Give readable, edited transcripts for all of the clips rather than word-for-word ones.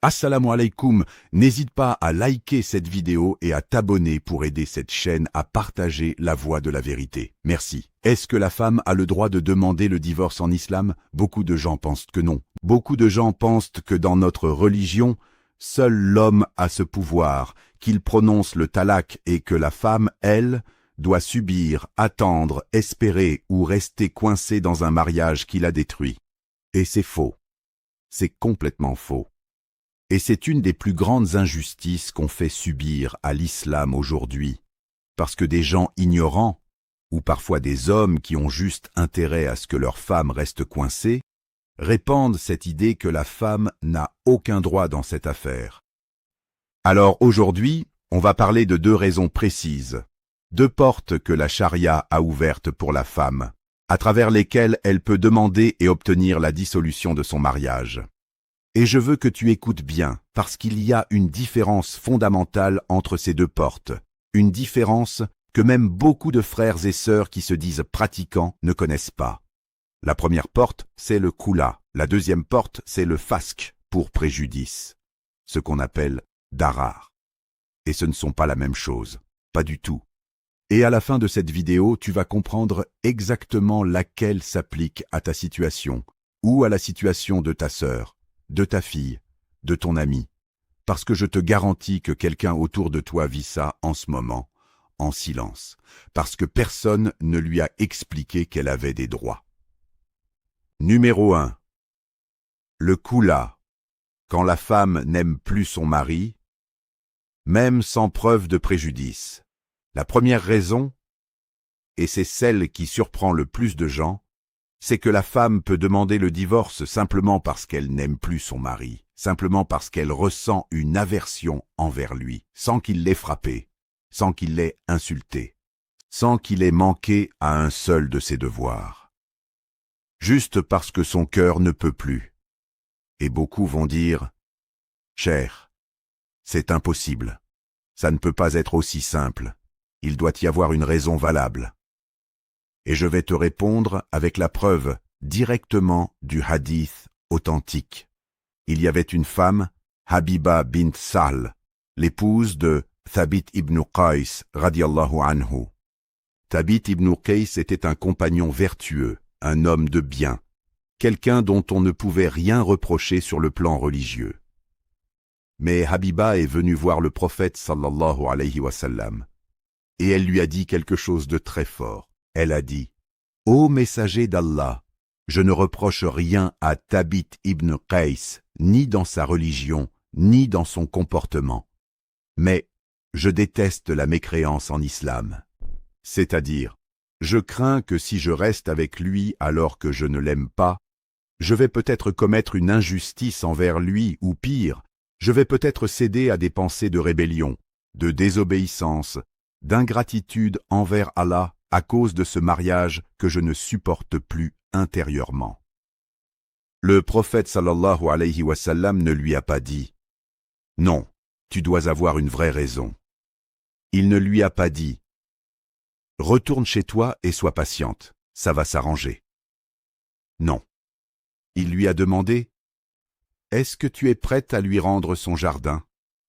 Assalamu alaikum, n'hésite pas à liker cette vidéo et à t'abonner pour aider cette chaîne à partager la voie de la vérité. Merci. Est-ce que la femme a le droit de demander le divorce en islam? Beaucoup de gens pensent que non. Beaucoup de gens pensent que dans notre religion, seul l'homme a ce pouvoir, qu'il prononce le talak et que la femme, elle, doit subir, attendre, espérer ou rester coincée dans un mariage qui l'a détruit. Et c'est faux. C'est complètement faux. Et c'est une des plus grandes injustices qu'on fait subir à l'islam aujourd'hui, parce que des gens ignorants, ou parfois des hommes qui ont juste intérêt à ce que leur femme reste coincée, répandent cette idée que la femme n'a aucun droit dans cette affaire. Alors aujourd'hui, on va parler de deux raisons précises, deux portes que la charia a ouvertes pour la femme, à travers lesquelles elle peut demander et obtenir la dissolution de son mariage. Et je veux que tu écoutes bien, parce qu'il y a une différence fondamentale entre ces deux portes, une différence que même beaucoup de frères et sœurs qui se disent pratiquants ne connaissent pas. La première porte, c'est le khula, la deuxième porte, c'est le fasq, pour préjudice, ce qu'on appelle darar. Et ce ne sont pas la même chose, pas du tout. Et à la fin de cette vidéo, tu vas comprendre exactement laquelle s'applique à ta situation, ou à la situation de ta sœur, de ta fille, de ton ami, parce que je te garantis que quelqu'un autour de toi vit ça en ce moment, en silence, parce que personne ne lui a expliqué qu'elle avait des droits. Numéro 1. Le khula, quand la femme n'aime plus son mari, même sans preuve de préjudice. La première raison, et c'est celle qui surprend le plus de gens, c'est que la femme peut demander le divorce simplement parce qu'elle n'aime plus son mari, simplement parce qu'elle ressent une aversion envers lui, sans qu'il l'ait frappé, sans qu'il l'ait insulté, sans qu'il ait manqué à un seul de ses devoirs. Juste parce que son cœur ne peut plus. Et beaucoup vont dire « Cher, c'est impossible, ça ne peut pas être aussi simple, il doit y avoir une raison valable. » Et je vais te répondre avec la preuve directement du hadith authentique. Il y avait une femme, Habiba bint Sahl, l'épouse de Thabit ibn Qais radiallahu anhu. Thabit ibn Qais était un compagnon vertueux, un homme de bien, quelqu'un dont on ne pouvait rien reprocher sur le plan religieux. Mais Habiba est venue voir le prophète sallallahu alayhi wa sallam, et elle lui a dit quelque chose de très fort. Elle a dit « Ô messager d'Allah, je ne reproche rien à Thabit ibn Qais, ni dans sa religion, ni dans son comportement. Mais je déteste la mécréance en islam. C'est-à-dire, je crains que si je reste avec lui alors que je ne l'aime pas, je vais peut-être commettre une injustice envers lui ou pire, je vais peut-être céder à des pensées de rébellion, de désobéissance, d'ingratitude envers Allah, à cause de ce mariage que je ne supporte plus intérieurement. » Le prophète sallallahu alayhi wa sallam ne lui a pas dit « Non, tu dois avoir une vraie raison. » Il ne lui a pas dit « Retourne chez toi et sois patiente, ça va s'arranger. » Non. Il lui a demandé « Est-ce que tu es prête à lui rendre son jardin ?»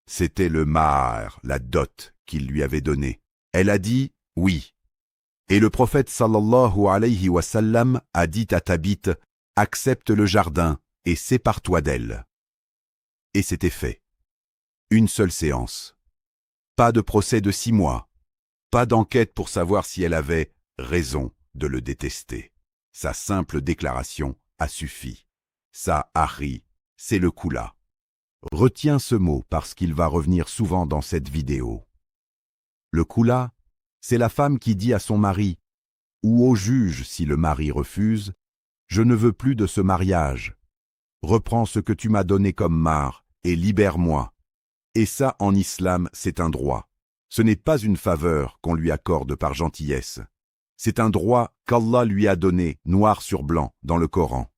C'était le mahar, la dot qu'il lui avait donnée. Elle a dit « Oui. » Et le prophète sallallahu alayhi wa sallam a dit à Thabit « Accepte le jardin et sépare-toi d'elle. » Et c'était fait. Une seule séance. Pas de procès de 6 mois. Pas d'enquête pour savoir si elle avait raison de le détester. Sa simple déclaration a suffi. Ça ahri, c'est le khula. Retiens ce mot parce qu'il va revenir souvent dans cette vidéo. Le khula, c'est la femme qui dit à son mari, ou au juge si le mari refuse, « Je ne veux plus de ce mariage. Reprends ce que tu m'as donné comme mahar et libère-moi. » Et ça, en islam, c'est un droit. Ce n'est pas une faveur qu'on lui accorde par gentillesse. C'est un droit qu'Allah lui a donné, noir sur blanc, dans le Coran.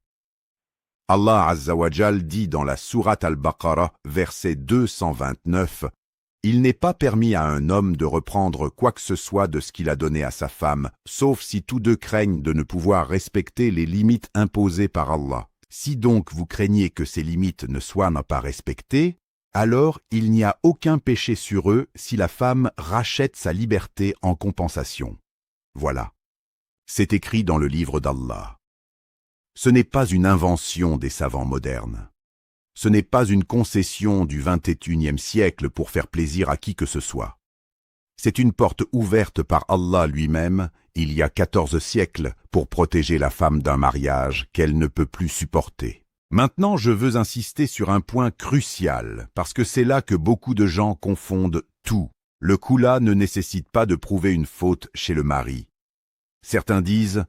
Allah Azza wa Jal dit dans la sourate Al-Baqarah, verset 229, « Il n'est pas permis à un homme de reprendre quoi que ce soit de ce qu'il a donné à sa femme, sauf si tous deux craignent de ne pouvoir respecter les limites imposées par Allah. Si donc vous craignez que ces limites ne soient pas respectées, alors il n'y a aucun péché sur eux si la femme rachète sa liberté en compensation. Voilà. C'est écrit dans le livre d'Allah. Ce n'est pas une invention des savants modernes. Ce n'est pas une concession du XXIe siècle pour faire plaisir à qui que ce soit. C'est une porte ouverte par Allah lui-même, il y a 14 siècles, pour protéger la femme d'un mariage qu'elle ne peut plus supporter. Maintenant, je veux insister sur un point crucial, parce que c'est là que beaucoup de gens confondent tout. Le khula ne nécessite pas de prouver une faute chez le mari. Certains disent,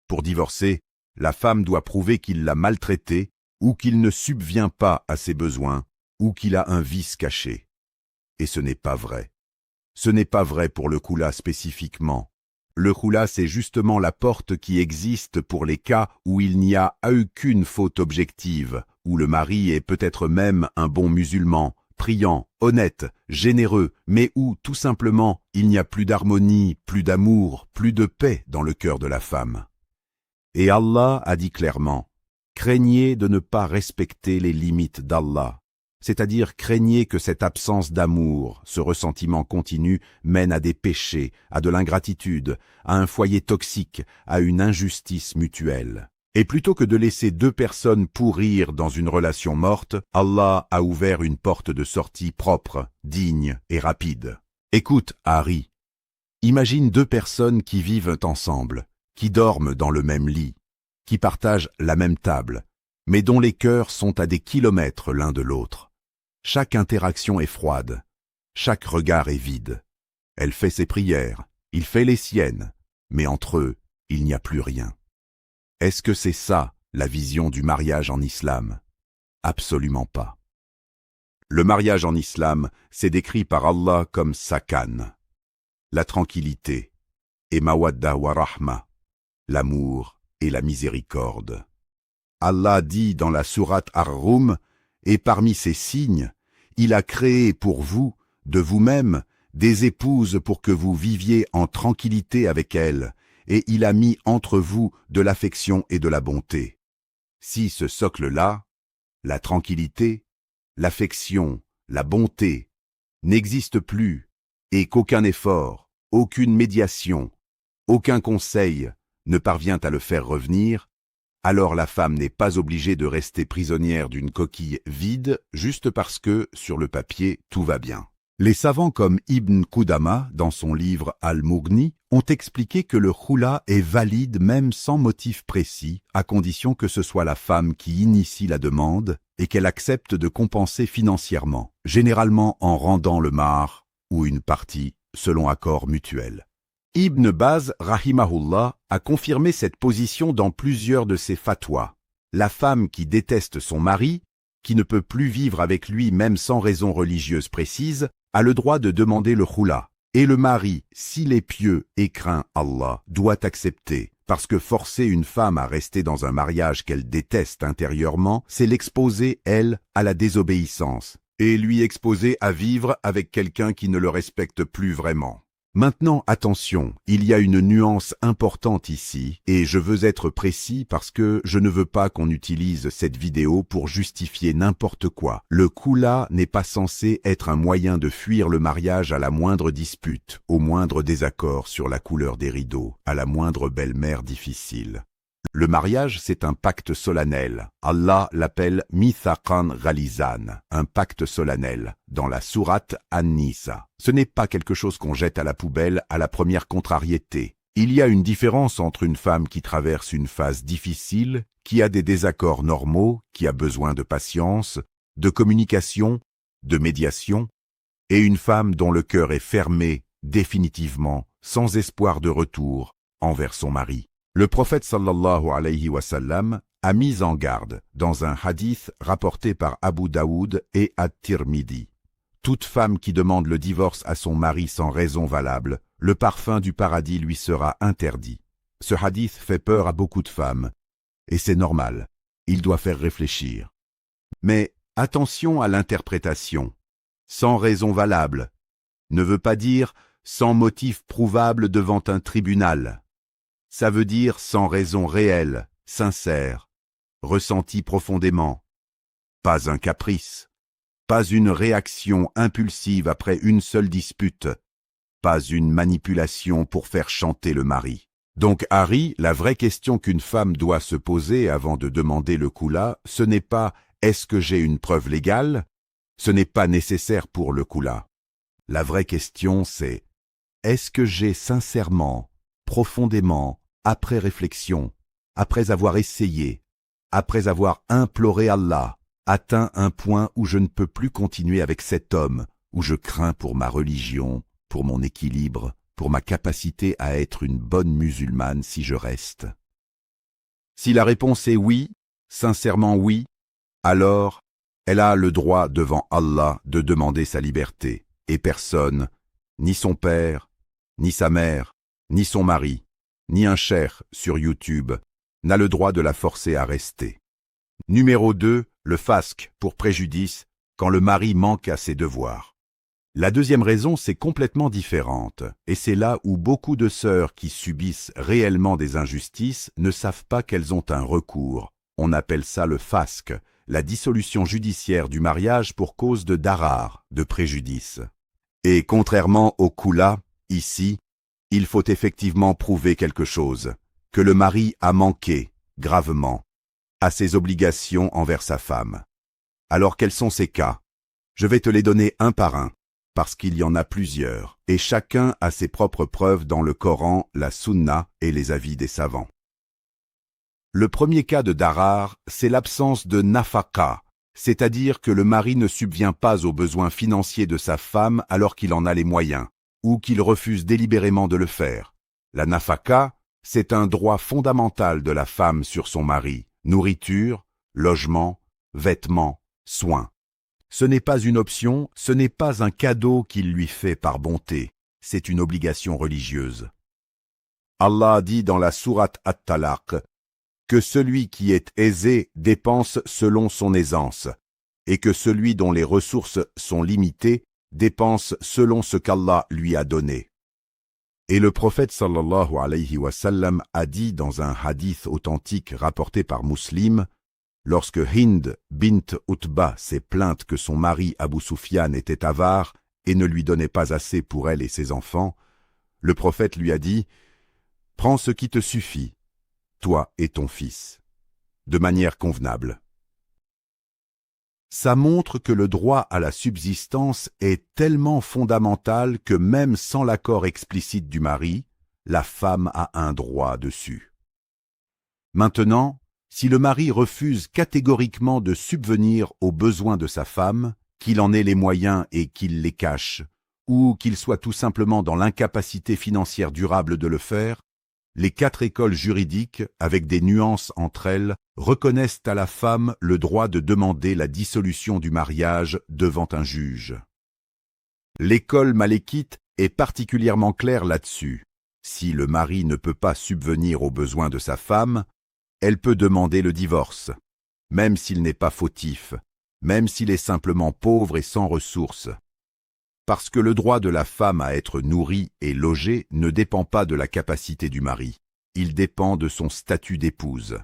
pour divorcer, la femme doit prouver qu'il l'a maltraitée, ou qu'il ne subvient pas à ses besoins, ou qu'il a un vice caché. Et ce n'est pas vrai. Ce n'est pas vrai pour le khula spécifiquement. Le khula, c'est justement la porte qui existe pour les cas où il n'y a aucune faute objective, où le mari est peut-être même un bon musulman, priant, honnête, généreux, mais où, tout simplement, il n'y a plus d'harmonie, plus d'amour, plus de paix dans le cœur de la femme. Et Allah a dit clairement, « Craignez de ne pas respecter les limites d'Allah ». C'est-à-dire craignez que cette absence d'amour, ce ressentiment continu, mène à des péchés, à de l'ingratitude, à un foyer toxique, à une injustice mutuelle. Et plutôt que de laisser deux personnes pourrir dans une relation morte, Allah a ouvert une porte de sortie propre, digne et rapide. Écoute, Harry, imagine deux personnes qui vivent ensemble, qui dorment dans le même lit, qui partagent la même table, mais dont les cœurs sont à des kilomètres l'un de l'autre. Chaque interaction est froide, chaque regard est vide. Elle fait ses prières, il fait les siennes, mais entre eux, il n'y a plus rien. Est-ce que c'est ça, la vision du mariage en islam? Absolument pas. Le mariage en islam, c'est décrit par Allah comme sakan, la tranquillité, et mawadda wa rahma, l'amour et la miséricorde. Allah dit dans la sourate Ar-Rum, et parmi ces signes, il a créé pour vous, de vous-même, des épouses pour que vous viviez en tranquillité avec elles, et il a mis entre vous de l'affection et de la bonté. Si ce socle-là, la tranquillité, l'affection, la bonté, n'existe plus, et qu'aucun effort, aucune médiation, aucun conseil ne parvient à le faire revenir, alors la femme n'est pas obligée de rester prisonnière d'une coquille vide juste parce que, sur le papier, tout va bien. Les savants comme Ibn Qudama, dans son livre Al-Mughni, ont expliqué que le khula est valide même sans motif précis, à condition que ce soit la femme qui initie la demande et qu'elle accepte de compenser financièrement, généralement en rendant le mahr ou une partie, selon accord mutuel. Ibn Baz, rahimahullah, a confirmé cette position dans plusieurs de ses fatwas. La femme qui déteste son mari, qui ne peut plus vivre avec lui même sans raison religieuse précise, a le droit de demander le khula. Et le mari, s'il est pieux et craint Allah, doit accepter, parce que forcer une femme à rester dans un mariage qu'elle déteste intérieurement, c'est l'exposer, elle, à la désobéissance, et lui exposer à vivre avec quelqu'un qui ne le respecte plus vraiment. Maintenant, attention, il y a une nuance importante ici, et je veux être précis parce que je ne veux pas qu'on utilise cette vidéo pour justifier n'importe quoi. Le khula n'est pas censé être un moyen de fuir le mariage à la moindre dispute, au moindre désaccord sur la couleur des rideaux, à la moindre belle-mère difficile. Le mariage, c'est un pacte solennel. Allah l'appelle Mithaqan Ghalizan, un pacte solennel, dans la sourate An-Nisa. Ce n'est pas quelque chose qu'on jette à la poubelle à la première contrariété. Il y a une différence entre une femme qui traverse une phase difficile, qui a des désaccords normaux, qui a besoin de patience, de communication, de médiation, et une femme dont le cœur est fermé, définitivement, sans espoir de retour, envers son mari. Le prophète sallallahu alayhi wa sallam a mis en garde dans un hadith rapporté par Abu Daoud et At-Tirmidhi. Toute femme qui demande le divorce à son mari sans raison valable, le parfum du paradis lui sera interdit. Ce hadith fait peur à beaucoup de femmes, et c'est normal, il doit faire réfléchir. Mais attention à l'interprétation. Sans raison valable ne veut pas dire sans motif prouvable devant un tribunal. Ça veut dire sans raison réelle, sincère, ressenti profondément. Pas un caprice. Pas une réaction impulsive après une seule dispute. Pas une manipulation pour faire chanter le mari. Donc Harry, la vraie question qu'une femme doit se poser avant de demander le khula, ce n'est pas « est-ce que j'ai une preuve légale ?» Ce n'est pas nécessaire pour le khula. La vraie question c'est « est-ce que j'ai sincèrement, profondément, après réflexion, après avoir essayé, après avoir imploré Allah, atteint un point où je ne peux plus continuer avec cet homme, où je crains pour ma religion, pour mon équilibre, pour ma capacité à être une bonne musulmane si je reste. » Si la réponse est oui, sincèrement oui, alors elle a le droit devant Allah de demander sa liberté, et personne, ni son père, ni sa mère, ni son mari, ni un cheikh sur YouTube, n'a le droit de la forcer à rester. Numéro 2, le fasq pour préjudice, quand le mari manque à ses devoirs. La deuxième raison, c'est complètement différente, et c'est là où beaucoup de sœurs qui subissent réellement des injustices ne savent pas qu'elles ont un recours. On appelle ça le fasq, la dissolution judiciaire du mariage pour cause de darar, de préjudice. Et contrairement au khula, ici, il faut effectivement prouver quelque chose, que le mari a manqué, gravement, à ses obligations envers sa femme. Alors quels sont ces cas? Je vais te les donner un par un, parce qu'il y en a plusieurs, et chacun a ses propres preuves dans le Coran, la Sunna et les avis des savants. Le premier cas de darar, c'est l'absence de nafaqa, c'est-à-dire que le mari ne subvient pas aux besoins financiers de sa femme alors qu'il en a les moyens, ou qu'il refuse délibérément de le faire. La nafaqa, c'est un droit fondamental de la femme sur son mari, nourriture, logement, vêtements, soins. Ce n'est pas une option, ce n'est pas un cadeau qu'il lui fait par bonté, c'est une obligation religieuse. Allah dit dans la sourate At-Talaq que celui qui est aisé dépense selon son aisance, et que celui dont les ressources sont limitées dépense selon ce qu'Allah lui a donné. Et le prophète sallallahu alayhi wa sallam a dit dans un hadith authentique rapporté par Muslim, lorsque Hind bint Utba s'est plainte que son mari Abu Sufyan était avare et ne lui donnait pas assez pour elle et ses enfants, le prophète lui a dit « Prends ce qui te suffit, toi et ton fils, de manière convenable. » Ça montre que le droit à la subsistance est tellement fondamental que même sans l'accord explicite du mari, la femme a un droit dessus. Maintenant, si le mari refuse catégoriquement de subvenir aux besoins de sa femme, qu'il en ait les moyens et qu'il les cache, ou qu'il soit tout simplement dans l'incapacité financière durable de le faire, les 4 écoles juridiques, avec des nuances entre elles, reconnaissent à la femme le droit de demander la dissolution du mariage devant un juge. L'école malékite est particulièrement claire là-dessus. Si le mari ne peut pas subvenir aux besoins de sa femme, elle peut demander le divorce, même s'il n'est pas fautif, même s'il est simplement pauvre et sans ressources. Parce que le droit de la femme à être nourrie et logée ne dépend pas de la capacité du mari, il dépend de son statut d'épouse.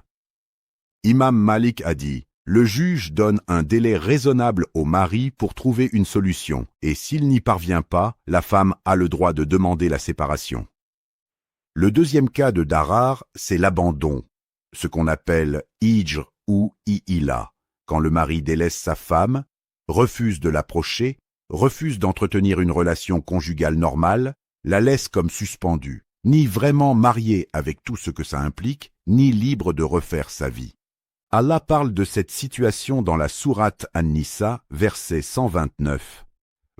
Imam Malik a dit, le juge donne un délai raisonnable au mari pour trouver une solution, et s'il n'y parvient pas, la femme a le droit de demander la séparation. Le deuxième cas de darar, c'est l'abandon, ce qu'on appelle hijr ou i'ila, quand le mari délaisse sa femme, refuse de l'approcher, refuse d'entretenir une relation conjugale normale, la laisse comme suspendue, ni vraiment mariée avec tout ce que ça implique, ni libre de refaire sa vie. Allah parle de cette situation dans la sourate An-Nisa, verset 129.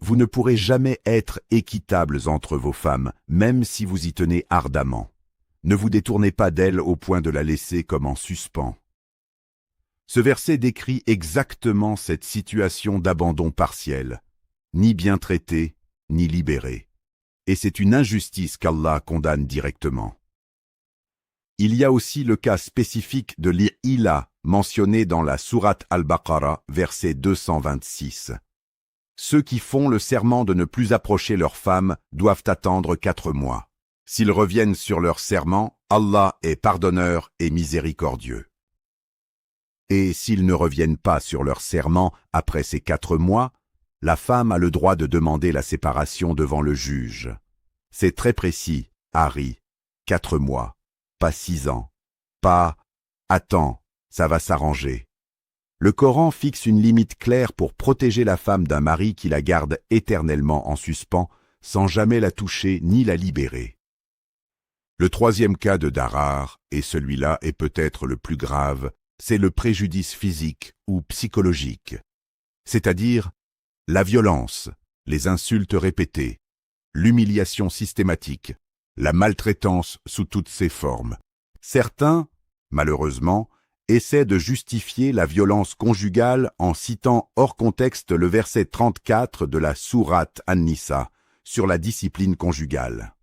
Vous ne pourrez jamais être équitables entre vos femmes, même si vous y tenez ardemment. Ne vous détournez pas d'elles au point de la laisser comme en suspens. Ce verset décrit exactement cette situation d'abandon partiel, ni bien traité, ni libéré. Et c'est une injustice qu'Allah condamne directement. Il y a aussi le cas spécifique de l'Ila mentionné dans la sourate Al-Baqarah, verset 226. Ceux qui font le serment de ne plus approcher leurs femmes doivent attendre 4 mois. S'ils reviennent sur leur serment, Allah est pardonneur et miséricordieux. Et s'ils ne reviennent pas sur leur serment après ces 4 mois, la femme a le droit de demander la séparation devant le juge. C'est très précis, Harry. 4 mois, pas 6 ans. Pas « Attends, ça va s'arranger ». Le Coran fixe une limite claire pour protéger la femme d'un mari qui la garde éternellement en suspens, sans jamais la toucher ni la libérer. Le 3e cas de darar, et celui-là est peut-être le plus grave, c'est le préjudice physique ou psychologique, c'est-à-dire la violence, les insultes répétées, l'humiliation systématique, la maltraitance sous toutes ses formes. Certains, malheureusement, essaient de justifier la violence conjugale en citant hors contexte le verset 34 de la sourate An-Nisa sur la discipline conjugale.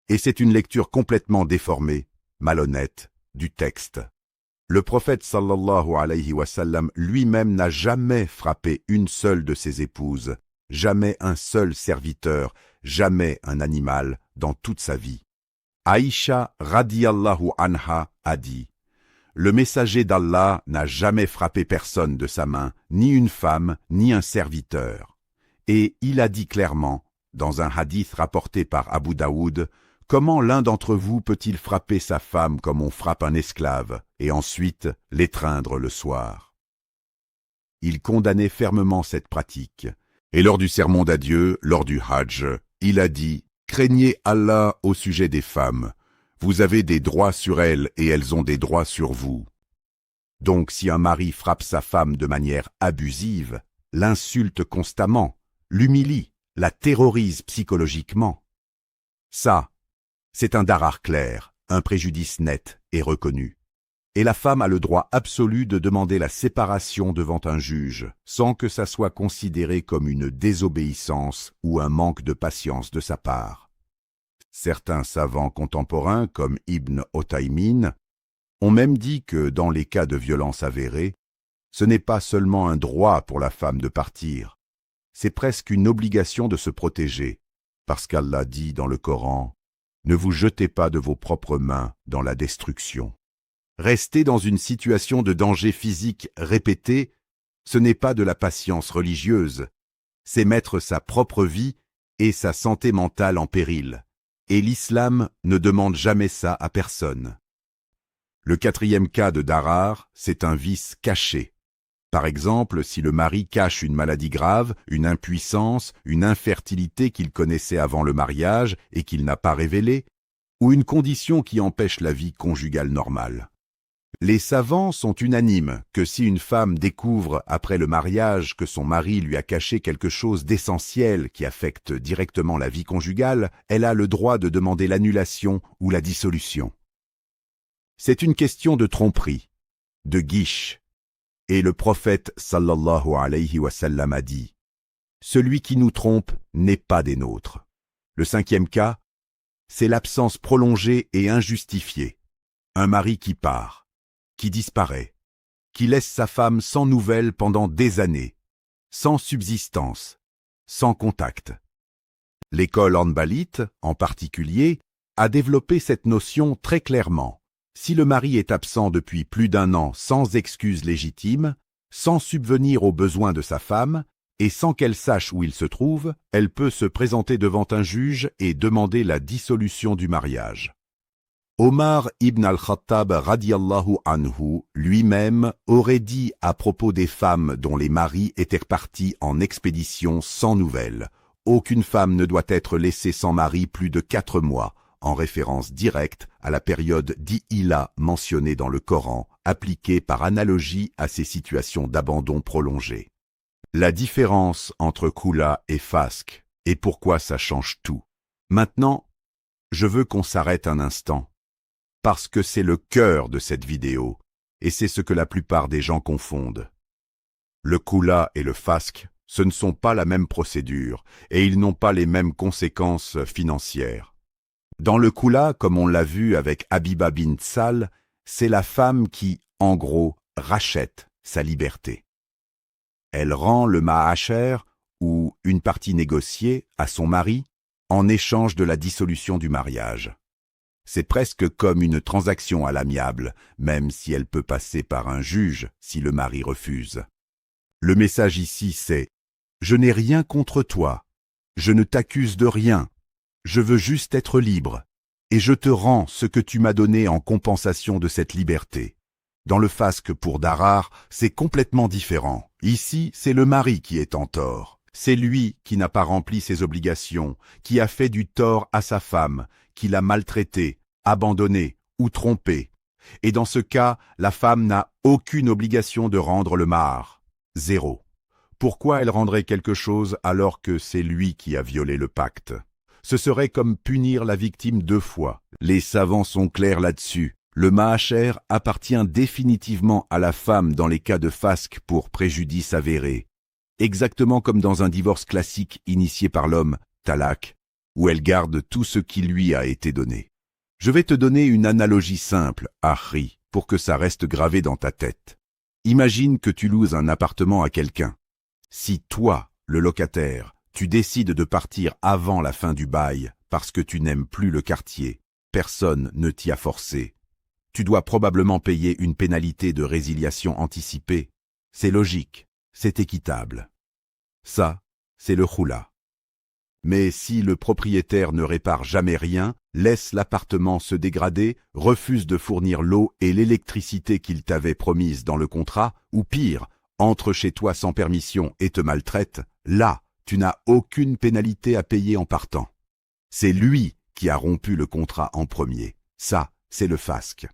Et c'est une lecture complètement déformée, malhonnête, du texte. Le prophète sallallahu alayhi wa sallam lui-même n'a jamais frappé une seule de ses épouses, jamais un seul serviteur, jamais un animal dans toute sa vie. Aïcha radiyallahu anha a dit: le messager d'Allah n'a jamais frappé personne de sa main, ni une femme, ni un serviteur. Et il a dit clairement, dans un hadith rapporté par Abu Daoud, comment l'un d'entre vous peut-il frapper sa femme comme on frappe un esclave, et ensuite l'étreindre le soir? Il condamnait fermement cette pratique. Et lors du sermon d'adieu, lors du Hajj, il a dit: craignez Allah au sujet des femmes. Vous avez des droits sur elles et elles ont des droits sur vous. Donc si un mari frappe sa femme de manière abusive, l'insulte constamment, l'humilie, la terrorise psychologiquement, ça, c'est un darar clair, un préjudice net et reconnu. Et la femme a le droit absolu de demander la séparation devant un juge, sans que ça soit considéré comme une désobéissance ou un manque de patience de sa part. Certains savants contemporains, comme Ibn Othaymin, ont même dit que dans les cas de violence avérée, ce n'est pas seulement un droit pour la femme de partir, c'est presque une obligation de se protéger, parce qu'Allah dit dans le Coran: « Ne vous jetez pas de vos propres mains dans la destruction ». Rester dans une situation de danger physique répété, ce n'est pas de la patience religieuse, c'est mettre sa propre vie et sa santé mentale en péril. Et l'islam ne demande jamais ça à personne. Le 4e cas de darar, c'est un vice caché. Par exemple, si le mari cache une maladie grave, une impuissance, une infertilité qu'il connaissait avant le mariage et qu'il n'a pas révélée, ou une condition qui empêche la vie conjugale normale. Les savants sont unanimes que si une femme découvre après le mariage que son mari lui a caché quelque chose d'essentiel qui affecte directement la vie conjugale, elle a le droit de demander l'annulation ou la dissolution. C'est une question de tromperie, de guiche. Et le prophète sallallahu alayhi wa sallam a dit: « Celui qui nous trompe n'est pas des nôtres. » Le 5e cas, c'est l'absence prolongée et injustifiée. Un mari qui part, qui disparaît, qui laisse sa femme sans nouvelles pendant des années, sans subsistance, sans contact. L'école hanbalite, en particulier, a développé cette notion très clairement. Si le mari est absent depuis plus d'1 an sans excuse légitime, sans subvenir aux besoins de sa femme, et sans qu'elle sache où il se trouve, elle peut se présenter devant un juge et demander la dissolution du mariage. Omar ibn al-Khattab radiyallahu anhu lui-même aurait dit à propos des femmes dont les maris étaient repartis en expédition sans nouvelles: « Aucune femme ne doit être laissée sans mari plus de 4 mois », en référence directe à la période d'Ila mentionnée dans le Coran, appliquée par analogie à ces situations d'abandon prolongé. La différence entre Khula et Fasq, et pourquoi ça change tout. Maintenant, je veux qu'on s'arrête un instant, parce que c'est le cœur de cette vidéo, et c'est ce que la plupart des gens confondent. Le Khula et le Fasq, ce ne sont pas la même procédure, et ils n'ont pas les mêmes conséquences financières. Dans le Khula, comme on l'a vu avec Habiba bint Sal, c'est la femme qui, en gros, rachète sa liberté. Elle rend le ma'asher, ou une partie négociée, à son mari, en échange de la dissolution du mariage. C'est presque comme une transaction à l'amiable, même si elle peut passer par un juge si le mari refuse. Le message ici c'est « Je n'ai rien contre toi, je ne t'accuse de rien, je veux juste être libre, et je te rends ce que tu m'as donné en compensation de cette liberté. » Dans le fasque pour Darar, c'est complètement différent. Ici, c'est le mari qui est en tort. C'est lui qui n'a pas rempli ses obligations, qui a fait du tort à sa femme, qui l'a maltraitée, abandonnée ou trompée. Et dans ce cas, la femme n'a aucune obligation de rendre le mahar. Zéro. Pourquoi elle rendrait quelque chose alors que c'est lui qui a violé le pacte? Ce serait comme punir la victime 2 fois. Les savants sont clairs là-dessus. Le maacher appartient définitivement à la femme dans les cas de fasque pour préjudice avéré. Exactement comme dans un divorce classique initié par l'homme, talak, où elle garde tout ce qui lui a été donné. Je vais te donner une analogie simple, Ahri, pour que ça reste gravé dans ta tête. Imagine que tu loues un appartement à quelqu'un. Si toi, le locataire, tu décides de partir avant la fin du bail parce que tu n'aimes plus le quartier, personne ne t'y a forcé. Tu dois probablement payer une pénalité de résiliation anticipée. C'est logique, c'est équitable. Ça, c'est le khoula. Mais si le propriétaire ne répare jamais rien, laisse l'appartement se dégrader, refuse de fournir l'eau et l'électricité qu'il t'avait promise dans le contrat, ou pire, entre chez toi sans permission et te maltraite, là, tu n'as aucune pénalité à payer en partant. C'est lui qui a rompu le contrat en premier. Ça, c'est le fasque.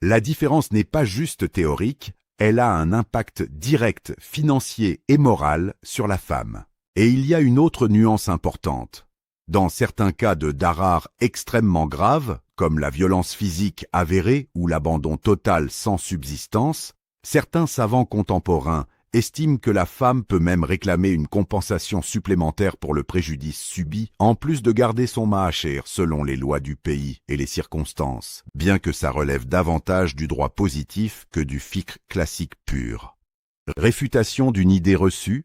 La différence n'est pas juste théorique, elle a un impact direct financier et moral sur la femme. Et il y a une autre nuance importante. Dans certains cas de darar extrêmement graves, comme la violence physique avérée ou l'abandon total sans subsistance, certains savants contemporains estiment que la femme peut même réclamer une compensation supplémentaire pour le préjudice subi, en plus de garder son maacher selon les lois du pays et les circonstances, bien que ça relève davantage du droit positif que du fiqh classique pur. Réfutation d'une idée reçue,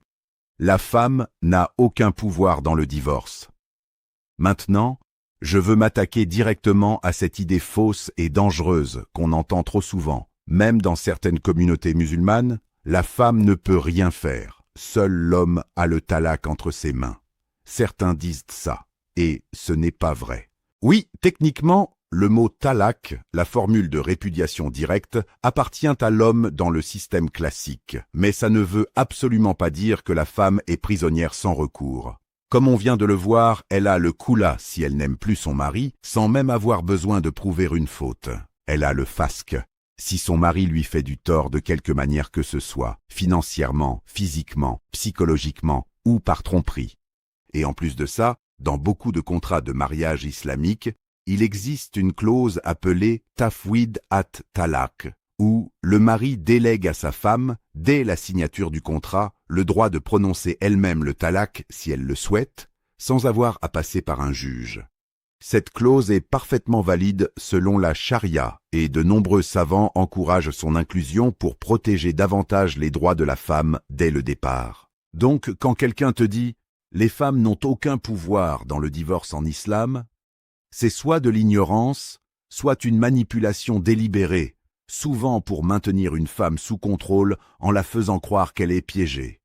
la femme n'a aucun pouvoir dans le divorce. Maintenant, je veux m'attaquer directement à cette idée fausse et dangereuse qu'on entend trop souvent, même dans certaines communautés musulmanes. La femme ne peut rien faire, seul l'homme a le talak entre ses mains. Certains disent ça, et ce n'est pas vrai. Oui, techniquement, le mot talak, la formule de répudiation directe, appartient à l'homme dans le système classique, mais ça ne veut absolument pas dire que la femme est prisonnière sans recours. Comme on vient de le voir, elle a le khoula si elle n'aime plus son mari, sans même avoir besoin de prouver une faute. Elle a le fasque. Si son mari lui fait du tort de quelque manière que ce soit, financièrement, physiquement, psychologiquement ou par tromperie. Et en plus de ça, dans beaucoup de contrats de mariage islamiques, il existe une clause appelée tafwid at talak, où le mari délègue à sa femme, dès la signature du contrat, le droit de prononcer elle-même le talak si elle le souhaite, sans avoir à passer par un juge. Cette clause est parfaitement valide selon la charia et de nombreux savants encouragent son inclusion pour protéger davantage les droits de la femme dès le départ. Donc, quand quelqu'un te dit « les femmes n'ont aucun pouvoir dans le divorce en islam », c'est soit de l'ignorance, soit une manipulation délibérée, souvent pour maintenir une femme sous contrôle en la faisant croire qu'elle est piégée.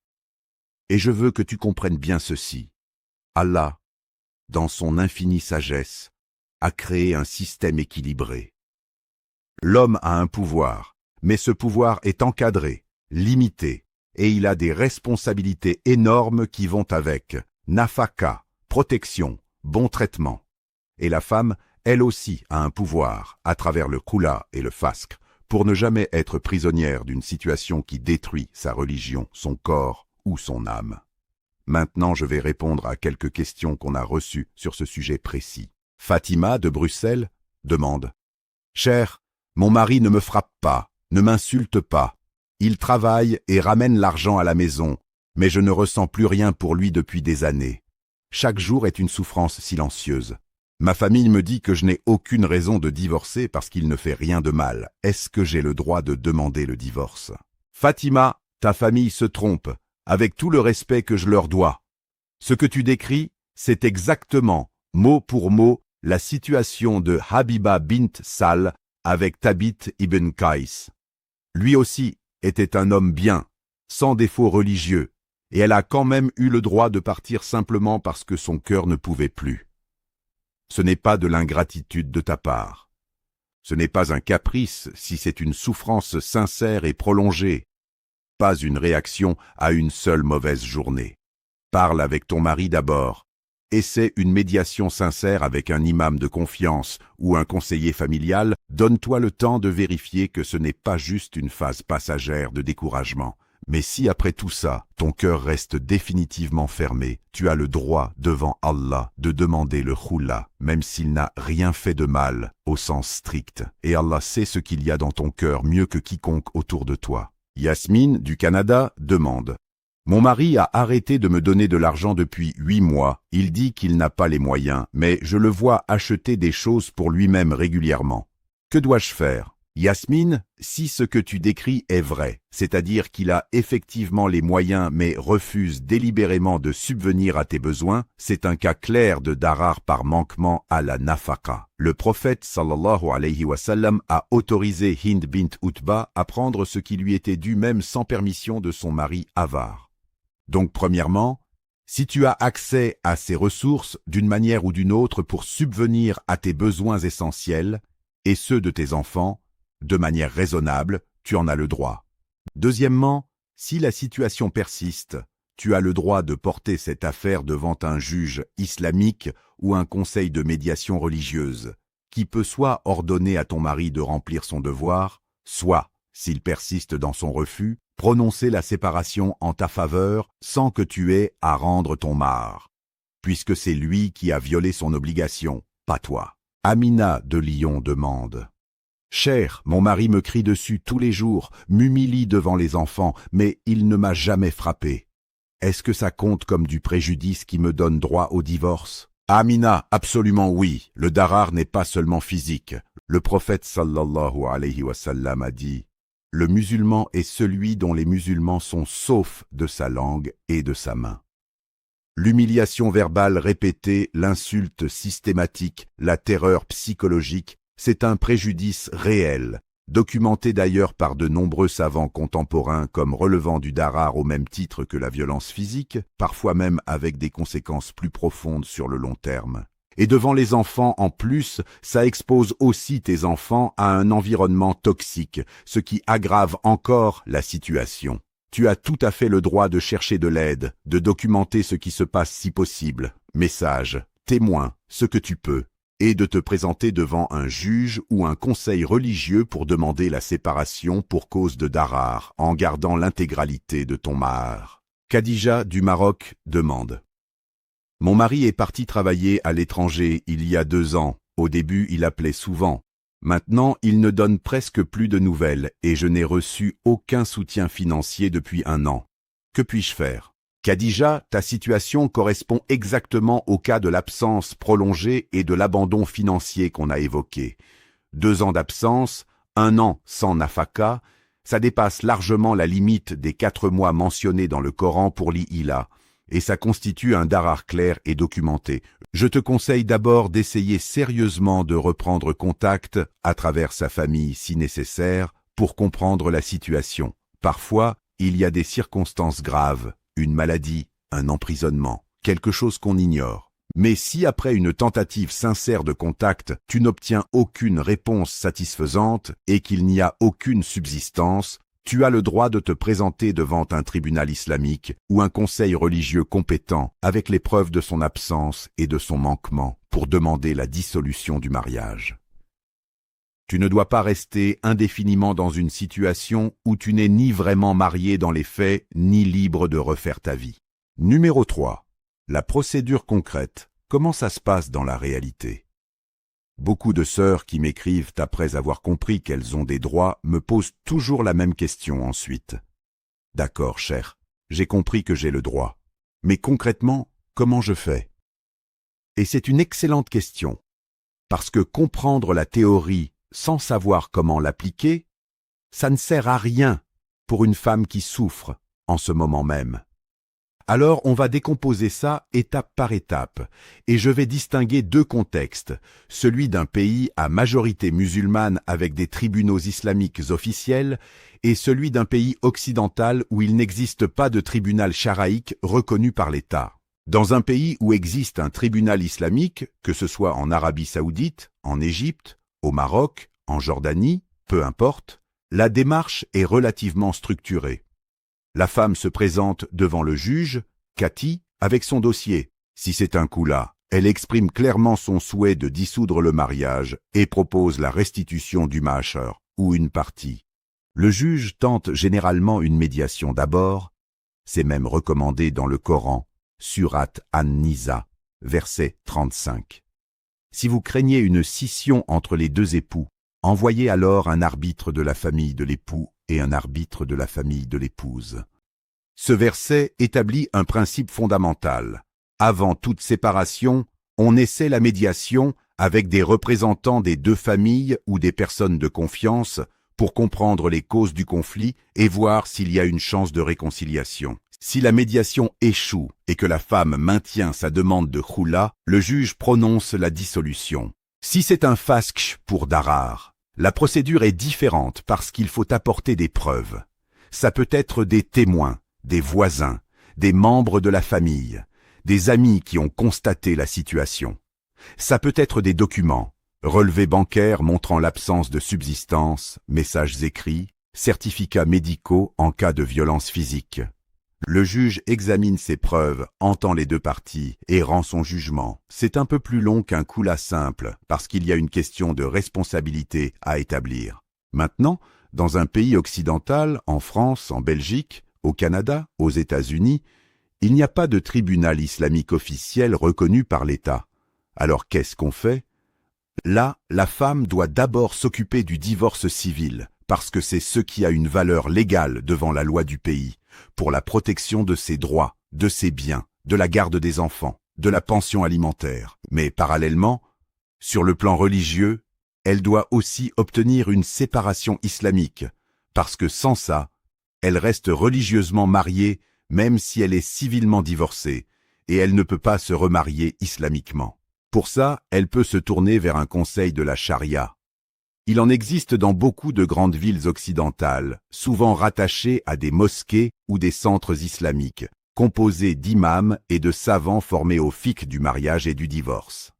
Et je veux que tu comprennes bien ceci. Allah, dans son infinie sagesse, a créé un système équilibré. L'homme a un pouvoir, mais ce pouvoir est encadré, limité, et il a des responsabilités énormes qui vont avec nafaka, protection, bon traitement. Et la femme, elle aussi, a un pouvoir, à travers le khoula et le fasque, pour ne jamais être prisonnière d'une situation qui détruit sa religion, son corps ou son âme. Maintenant, je vais répondre à quelques questions qu'on a reçues sur ce sujet précis. Fatima, de Bruxelles, demande « Cher, mon mari ne me frappe pas, ne m'insulte pas. Il travaille et ramène l'argent à la maison, mais je ne ressens plus rien pour lui depuis des années. Chaque jour est une souffrance silencieuse. Ma famille me dit que je n'ai aucune raison de divorcer parce qu'il ne fait rien de mal. Est-ce que j'ai le droit de demander le divorce ?» Fatima, ta famille se trompe, avec tout le respect que je leur dois. Ce que tu décris, c'est exactement, mot pour mot, la situation de Habiba bint Sal avec Thabit ibn Qais. Lui aussi était un homme bien, sans défaut religieux, et elle a quand même eu le droit de partir simplement parce que son cœur ne pouvait plus. Ce n'est pas de l'ingratitude de ta part. Ce n'est pas un caprice si c'est une souffrance sincère et prolongée, pas une réaction à une seule mauvaise journée. Parle avec ton mari d'abord. Essaie une médiation sincère avec un imam de confiance ou un conseiller familial. Donne-toi le temps de vérifier que ce n'est pas juste une phase passagère de découragement. Mais si après tout ça, ton cœur reste définitivement fermé, tu as le droit devant Allah de demander le khoula, même s'il n'a rien fait de mal au sens strict. Et Allah sait ce qu'il y a dans ton cœur mieux que quiconque autour de toi. Yasmine, du Canada, demande: mon mari a arrêté de me donner de l'argent depuis 8 mois. Il dit qu'il n'a pas les moyens, mais je le vois acheter des choses pour lui-même régulièrement. Que dois-je faire? Yasmine, si ce que tu décris est vrai, c'est-à-dire qu'il a effectivement les moyens mais refuse délibérément de subvenir à tes besoins, c'est un cas clair de darar par manquement à la nafaqa. Le prophète sallallahu alayhi wa sallam a autorisé Hind bint Utba à prendre ce qui lui était dû même sans permission de son mari avare. Donc premièrement, si tu as accès à ces ressources d'une manière ou d'une autre pour subvenir à tes besoins essentiels et ceux de tes enfants, de manière raisonnable, tu en as le droit. Deuxièmement, si la situation persiste, tu as le droit de porter cette affaire devant un juge islamique ou un conseil de médiation religieuse, qui peut soit ordonner à ton mari de remplir son devoir, soit, s'il persiste dans son refus, prononcer la séparation en ta faveur sans que tu aies à rendre ton mahar, puisque c'est lui qui a violé son obligation, pas toi. Amina de Lyon demande: cher, mon mari me crie dessus tous les jours, m'humilie devant les enfants, mais il ne m'a jamais frappé. Est-ce que ça compte comme du préjudice qui me donne droit au divorce? Amina, absolument oui. Le darar n'est pas seulement physique. Le prophète sallallahu alayhi wa sallam a dit: le musulman est celui dont les musulmans sont saufs de sa langue et de sa main. L'humiliation verbale répétée, l'insulte systématique, la terreur psychologique, c'est un préjudice réel, documenté d'ailleurs par de nombreux savants contemporains comme relevant du darar au même titre que la violence physique, parfois même avec des conséquences plus profondes sur le long terme. Et devant les enfants en plus, ça expose aussi tes enfants à un environnement toxique, ce qui aggrave encore la situation. Tu as tout à fait le droit de chercher de l'aide, de documenter ce qui se passe si possible, messages, témoins, ce que tu peux, et de te présenter devant un juge ou un conseil religieux pour demander la séparation pour cause de darar, en gardant l'intégralité de ton mahar. Khadija du Maroc demande: mon mari est parti travailler à l'étranger il y a 2 ans. Au début, il appelait souvent. Maintenant, il ne donne presque plus de nouvelles et je n'ai reçu aucun soutien financier depuis 1 an. Que puis-je faire? Khadija, ta situation correspond exactement au cas de l'absence prolongée et de l'abandon financier qu'on a évoqué. 2 ans d'absence, 1 an sans nafaka, ça dépasse largement la limite des 4 mois mentionnés dans le Coran pour l'Ila. Et ça constitue un darar clair et documenté. Je te conseille d'abord d'essayer sérieusement de reprendre contact à travers sa famille si nécessaire pour comprendre la situation. Parfois, il y a des circonstances graves, une maladie, un emprisonnement, quelque chose qu'on ignore. Mais si après une tentative sincère de contact, tu n'obtiens aucune réponse satisfaisante et qu'il n'y a aucune subsistance, tu as le droit de te présenter devant un tribunal islamique ou un conseil religieux compétent avec les preuves de son absence et de son manquement pour demander la dissolution du mariage. Tu ne dois pas rester indéfiniment dans une situation où tu n'es ni vraiment marié dans les faits, ni libre de refaire ta vie. Numéro 3. La procédure concrète. Comment ça se passe dans la réalité? Beaucoup de sœurs qui m'écrivent après avoir compris qu'elles ont des droits me posent toujours la même question ensuite. D'accord, cher, j'ai compris que j'ai le droit. Mais concrètement, comment je fais? Et c'est une excellente question, parce que comprendre la théorie sans savoir comment l'appliquer, ça ne sert à rien pour une femme qui souffre en ce moment même. Alors on va décomposer ça étape par étape, et je vais distinguer deux contextes, celui d'un pays à majorité musulmane avec des tribunaux islamiques officiels, et celui d'un pays occidental où il n'existe pas de tribunal charaïque reconnu par l'État. Dans un pays où existe un tribunal islamique, que ce soit en Arabie Saoudite, en Égypte, au Maroc, en Jordanie, peu importe, la démarche est relativement structurée. La femme se présente devant le juge, Cathy, avec son dossier. Si c'est un Khula, elle exprime clairement son souhait de dissoudre le mariage et propose la restitution du mahar, ou une partie. Le juge tente généralement une médiation d'abord, c'est même recommandé dans le Coran, Surat An-Nisa, verset 35. Si vous craignez une scission entre les deux époux, envoyez alors un arbitre de la famille de l'époux et un arbitre de la famille de l'épouse. Ce verset établit un principe fondamental. Avant toute séparation, on essaie la médiation avec des représentants des deux familles ou des personnes de confiance pour comprendre les causes du conflit et voir s'il y a une chance de réconciliation. Si la médiation échoue et que la femme maintient sa demande de khoula, le juge prononce la dissolution. Si c'est un fasq pour darar, la procédure est différente parce qu'il faut apporter des preuves. Ça peut être des témoins, des voisins, des membres de la famille, des amis qui ont constaté la situation. Ça peut être des documents, relevés bancaires montrant l'absence de subsistance, messages écrits, certificats médicaux en cas de violence physique. Le juge examine ces preuves, entend les deux parties et rend son jugement. C'est un peu plus long qu'un khoula simple, parce qu'il y a une question de responsabilité à établir. Maintenant, dans un pays occidental, en France, en Belgique, au Canada, aux États-Unis, il n'y a pas de tribunal islamique officiel reconnu par l'État. Alors qu'est-ce qu'on fait? Là, la femme doit d'abord s'occuper du divorce civil, parce que c'est ce qui a une valeur légale devant la loi du pays, pour la protection de ses droits, de ses biens, de la garde des enfants, de la pension alimentaire. Mais parallèlement, sur le plan religieux, elle doit aussi obtenir une séparation islamique, parce que sans ça, elle reste religieusement mariée même si elle est civilement divorcée, et elle ne peut pas se remarier islamiquement. Pour ça, elle peut se tourner vers un conseil de la charia. Il en existe dans beaucoup de grandes villes occidentales, souvent rattachées à des mosquées ou des centres islamiques, composés d'imams et de savants formés au fiqh du mariage et du divorce.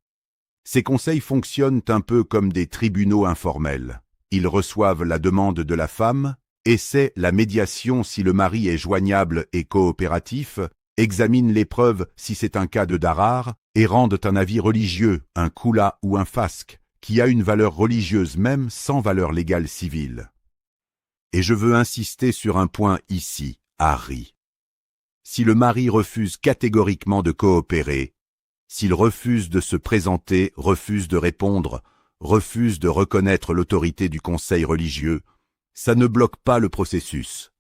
Ces conseils fonctionnent un peu comme des tribunaux informels. Ils reçoivent la demande de la femme, essaient la médiation si le mari est joignable et coopératif, examinent les preuves si c'est un cas de darar et rendent un avis religieux, un khoula ou un fasq, qui a une valeur religieuse même sans valeur légale civile. Et je veux insister sur un point ici, Harry. Si le mari refuse catégoriquement de coopérer, s'il refuse de se présenter, refuse de répondre, refuse de reconnaître l'autorité du conseil religieux, ça ne bloque pas le processus.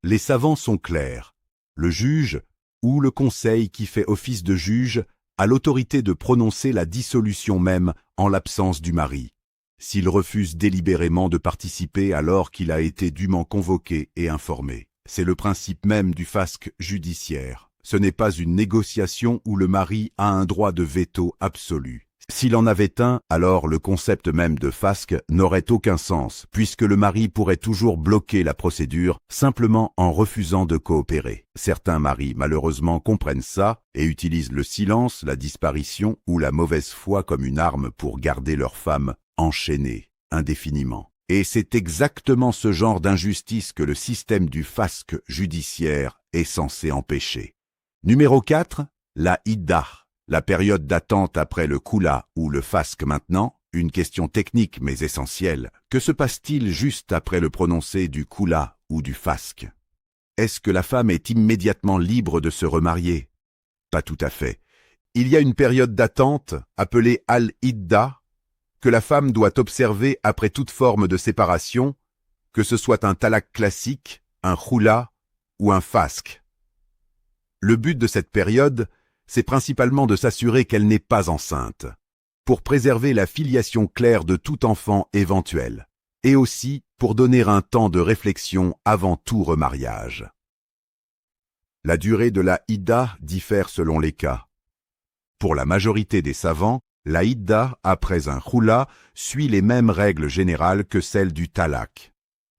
Les savants sont clairs. Le juge, ou le conseil qui fait office de juge, a l'autorité de prononcer la dissolution même en l'absence du mari, s'il refuse délibérément de participer alors qu'il a été dûment convoqué et informé. C'est le principe même du fasq judiciaire. Ce n'est pas une négociation où le mari a un droit de veto absolu. S'il en avait un, alors le concept même de fasq n'aurait aucun sens, puisque le mari pourrait toujours bloquer la procédure simplement en refusant de coopérer. Certains maris, malheureusement, comprennent ça et utilisent le silence, la disparition ou la mauvaise foi comme une arme pour garder leur femme enchaînée indéfiniment. Et c'est exactement ce genre d'injustice que le système du fasq judiciaire est censé empêcher. Numéro 4, la iddah. La période d'attente après le khoula ou le fasq maintenant, une question technique mais essentielle. Que se passe-t-il juste après le prononcé du khoula ou du fasq? Est-ce que la femme est immédiatement libre de se remarier? Pas tout à fait. Il y a une période d'attente, appelée al-iddah, que la femme doit observer après toute forme de séparation, que ce soit un talaq classique, un khoula ou un fasq. Le but de cette période, c'est principalement de s'assurer qu'elle n'est pas enceinte, pour préserver la filiation claire de tout enfant éventuel, et aussi pour donner un temps de réflexion avant tout remariage. La durée de la idda diffère selon les cas. Pour la majorité des savants, la idda, après un khula, suit les mêmes règles générales que celles du talaq.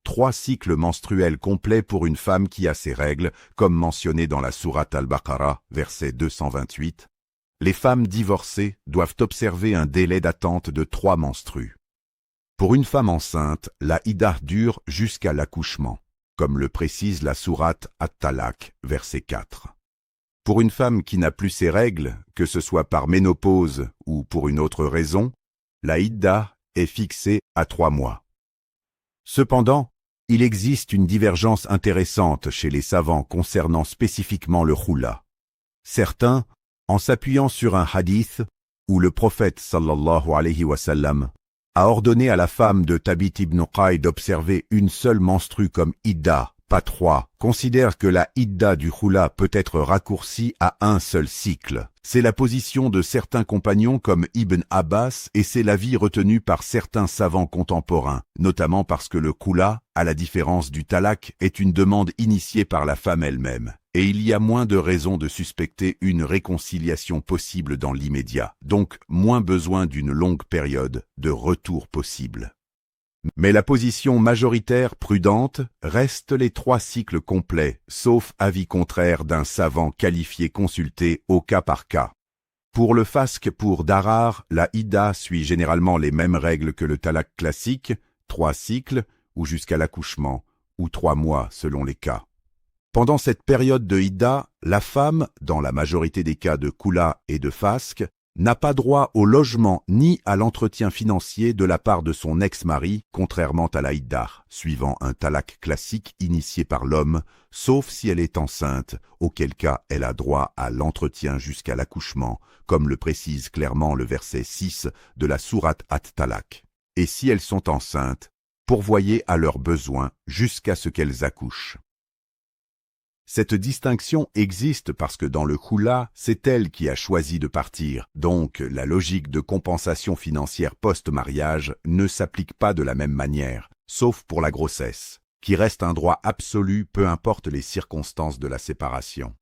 3 cycles menstruels complets pour une femme qui a ses règles, comme mentionné dans la sourate Al-Baqarah, verset 228. Les femmes divorcées doivent observer un délai d'attente de 3 menstrues. Pour une femme enceinte, la idda dure jusqu'à l'accouchement, comme le précise la sourate At-Talaq, verset 4. Pour une femme qui n'a plus ses règles, que ce soit par ménopause ou pour une autre raison, la idda est fixée à 3 mois. Cependant, il existe une divergence intéressante chez les savants concernant spécifiquement le khula. Certains, en s'appuyant sur un hadith où le prophète sallallahu alayhi wa sallam a ordonné à la femme de Thabit ibn Qays d'observer une seule menstrue comme idda, pas 3, considèrent que la idda du khula peut être raccourcie à un seul cycle. C'est la position de certains compagnons comme Ibn Abbas et c'est l'avis retenu par certains savants contemporains, notamment parce que le khula, à la différence du talaq, est une demande initiée par la femme elle-même. Et il y a moins de raisons de suspecter une réconciliation possible dans l'immédiat, donc moins besoin d'une longue période de retour possible. Mais la position majoritaire prudente reste les 3 cycles complets, sauf avis contraire d'un savant qualifié consulté au cas par cas. Pour le fasq pour darar, la idda suit généralement les mêmes règles que le talaq classique, 3 cycles, ou jusqu'à l'accouchement, ou 3 mois selon les cas. Pendant cette période de idda, la femme, dans la majorité des cas de khula et de fasq, n'a pas droit au logement ni à l'entretien financier de la part de son ex-mari, contrairement à la idda, suivant un talaq classique initié par l'homme, sauf si elle est enceinte, auquel cas elle a droit à l'entretien jusqu'à l'accouchement, comme le précise clairement le verset 6 de la sourate At-Talaq. Et si elles sont enceintes, pourvoyez à leurs besoins jusqu'à ce qu'elles accouchent. Cette distinction existe parce que dans le khula, c'est elle qui a choisi de partir, donc la logique de compensation financière post-mariage ne s'applique pas de la même manière, sauf pour la grossesse, qui reste un droit absolu peu importe les circonstances de la séparation.